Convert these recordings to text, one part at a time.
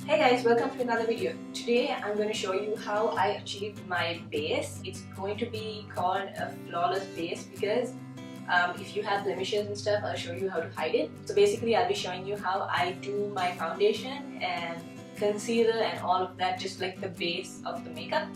Hey guys, welcome to another video. Today I'm going to show you how I achieved my base. It's going to be called a flawless base because if you have blemishes and stuff, I'll show you how to hide it. So basically I'll be showing you how I do my foundation and concealer and all of that, just like the base of the makeup.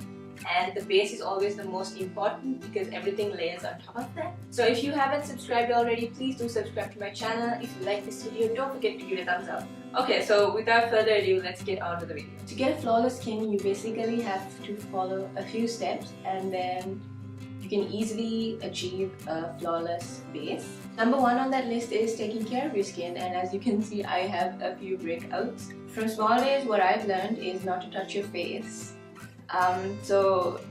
And the base is always the most important because everything layers on top of that. So if you haven't subscribed already, please do subscribe to my channel. If you like this video, don't forget to give it a thumbs up. Okay, so without further ado, let's get on to the video. To get a flawless skin, you basically have to follow a few steps and then you can easily achieve a flawless base. Number one on that list is taking care of your skin, and as you can see, I have a few breakouts. From small days, what I've learned is not to touch your face. So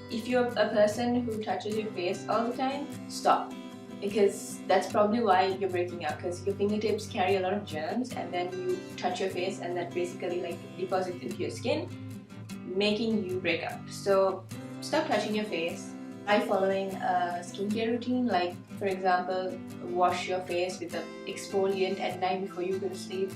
if you're a person who touches your face all the time, stop, because that's probably why you're breaking out, because your fingertips carry a lot of germs and then you touch your face and that basically like deposits into your skin, making you break out. So stop touching your face. Try following a skincare routine, like for example, wash your face with an exfoliant at night before you go to sleep,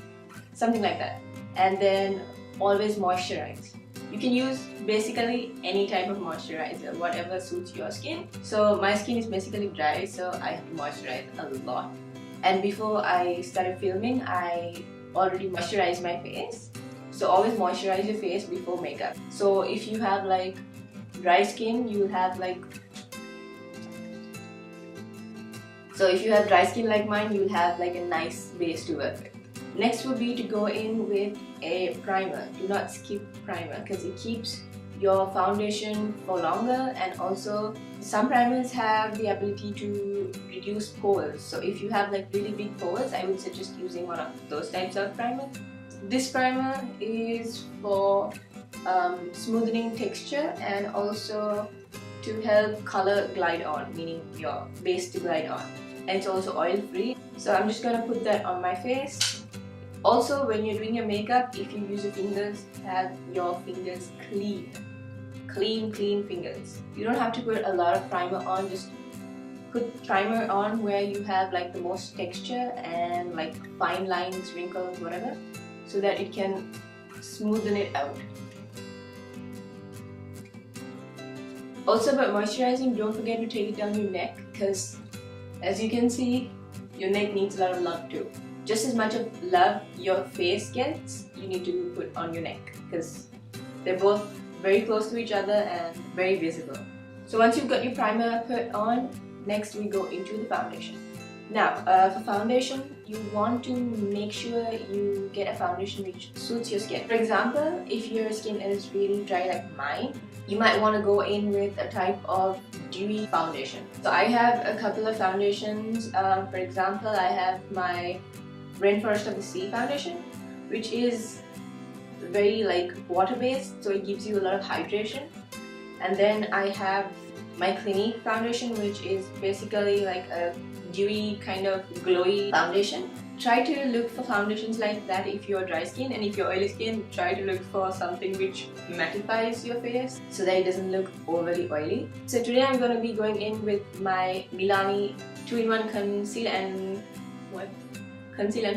something like that. And then always moisturize. You can use basically any type of moisturizer, whatever suits your skin. So my skin is basically dry, so I have to moisturize a lot. And before I started filming, I already moisturized my face. So always moisturize your face before makeup. So if you have like dry skin, you have like... So if you have dry skin like mine, you'll have like a nice base to work with. Next would be to go in with a primer. Do not skip primer because it keeps your foundation for longer, and also some primers have the ability to reduce pores. So if you have like really big pores, I would suggest using one of those types of primer. This primer is for smoothing texture and also to help color glide on, meaning your base to glide on. And it's also oil free. So I'm just gonna put that on my face. Also, when you're doing your makeup, if you use your fingers, have your fingers clean fingers. You don't have to put a lot of primer on, just put primer on where you have like the most texture and like fine lines, wrinkles, whatever, so that it can smoothen it out. Also, about moisturizing, don't forget to take it down your neck, because as you can see, your neck needs a lot of love too. Just as much of love your face gets, you need to put on your neck, because they're both very close to each other and very visible. So once you've got your primer put on, next we go into the foundation. Now, for foundation, you want to make sure you get a foundation which suits your skin. For example, if your skin is really dry like mine, you might want to go in with a type of dewy foundation. So I have a couple of foundations. For example, I have my Rainforest of the Sea foundation, which is very like water based, so it gives you a lot of hydration. And then I have my Clinique foundation, which is basically like a dewy kind of glowy foundation. Try to look for foundations like that if you're dry skin, and if you're oily skin, try to look for something which mattifies your face so that it doesn't look overly oily. So today I'm going to be going in with my Milani 2-in-1 Conceal and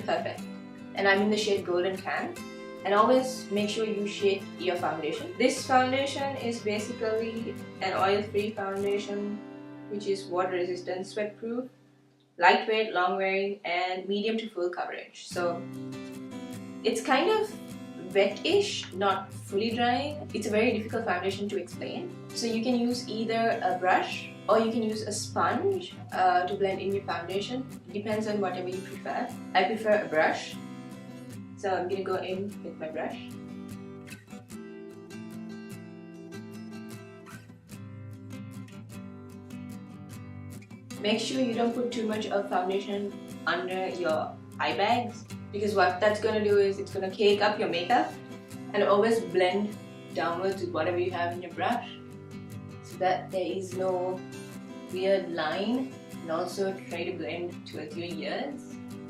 Perfect, and I'm in the shade Golden Tan. And always make sure you shade your foundation. This foundation is basically an oil-free foundation which is water resistant, sweat proof, lightweight, long wearing, and medium to full coverage. So it's kind of wet-ish, not fully drying. It's a very difficult foundation to explain. So you can use either a brush or you can use a sponge to blend in your foundation. It depends on whatever you prefer. I prefer a brush, so I'm gonna go in with my brush. Make sure you don't put too much of foundation under your eye bags, because what that's gonna do is it's gonna cake up your makeup. And always blend downwards with whatever you have in your brush, so that there is no weird line, and also try to blend towards your ears.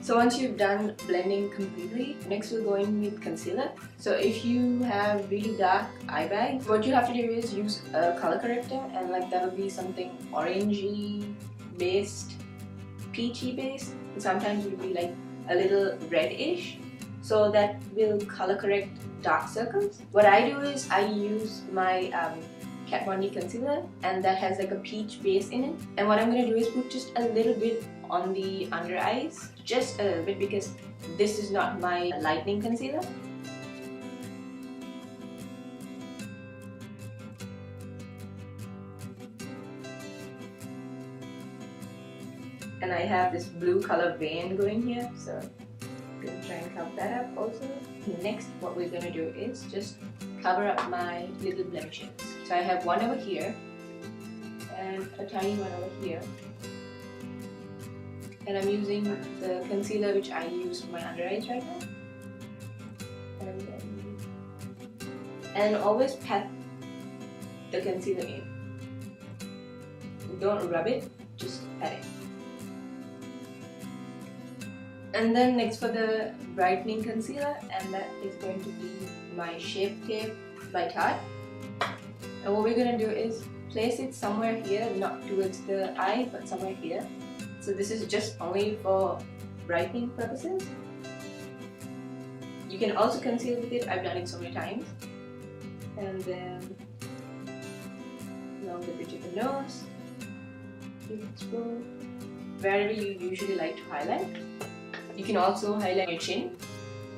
So once you've done blending completely, next we'll go in with concealer. So if you have really dark eye bags, what you have to do is use a color corrector, and like that will be something orangey based, peachy based, and sometimes it will be like a little reddish. so that will color correct dark circles. What I do is I use my Kat Von D concealer, and that has like a peach base in it, and what I'm going to do is put just a little bit on the under eyes, just a little bit, because this is not my lightening concealer. And I have this blue color vein going here, so I'm going to try and cover that up also. Next, what we're going to do is just cover up my little blemishes. So I have one over here and a tiny one over here. And I'm using the concealer which I use for my under eyes right now. And always pat the concealer in. Don't rub it, just pat it. And then next for the brightening concealer, and that is going to be my Shape Tape by Tarte. And what we're going to do is place it somewhere here, not towards the eye, but somewhere here. So this is just only for brightening purposes. You can also conceal with it, I've done it so many times. And then along the bridge of the nose, wherever you usually like to highlight. You can also highlight your chin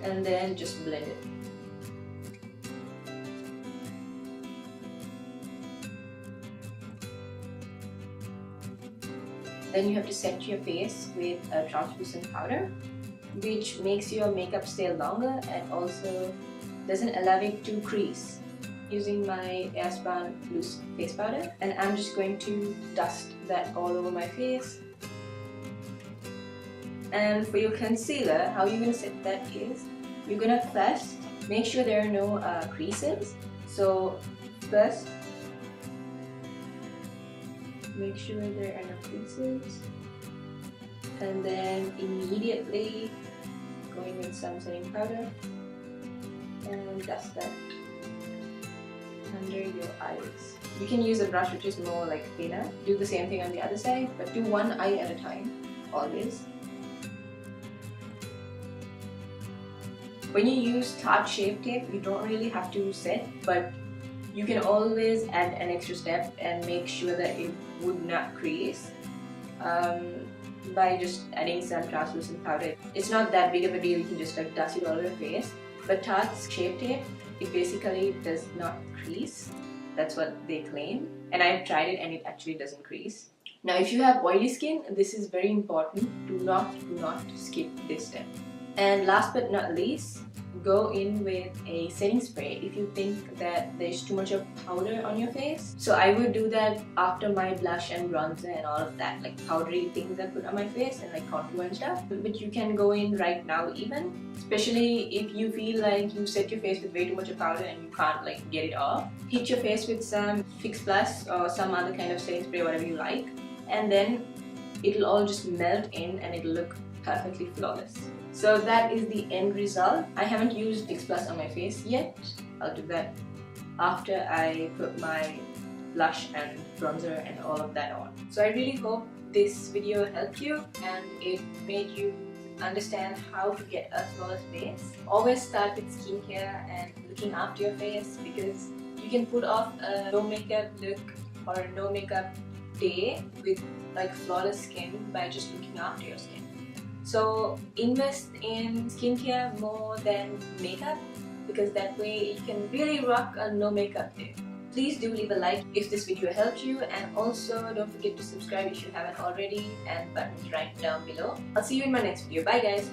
and then just blend it. Then you have to set your face with a translucent powder, which makes your makeup stay longer and also doesn't allow it to crease. Using my airspun loose face powder, and I'm just going to dust that all over my face. And for your concealer, how you're going to set that is, you're going to first make sure there are no creases. So first, make sure there are no creases, and then immediately going with some setting powder and dust that under your eyes. You can use a brush which is more like thinner. Do the same thing on the other side, but do one eye at a time, always. When you use Tarte Shape Tape, you don't really have to set, but you can always add an extra step and make sure that it would not crease by just adding some translucent powder. It's not that big of a deal, you can just like dust it all over your face. But Tarte's Shape Tape, it basically does not crease. That's what they claim. And I've tried it and it actually doesn't crease. Now if you have oily skin, this is very important. Do not skip this step. And last but not least, go in with a setting spray if you think that there's too much of powder on your face. So I would do that after my blush and bronzer and all of that, like powdery things I put on my face and like contour and stuff. But you can go in right now even, especially if you feel like you set your face with way too much of powder and you can't like get it off. Hit your face with some Fix Plus or some other kind of setting spray, whatever you like, and then it'll all just melt in and it'll look perfectly flawless. So that is the end result. I haven't used Fix Plus on my face yet. I'll do that after I put my blush and bronzer and all of that on. So I really hope this video helped you and it made you understand how to get a flawless face. Always start with skincare and looking after your face, because you can put off a no makeup look or a no makeup day with like flawless skin by just looking after your skin. So invest in skincare more than makeup, because that way you can really rock a no makeup day. Please do leave a like if this video helped you, and also don't forget to subscribe if you haven't already, and buttons right down below. I'll see you in my next video. Bye guys!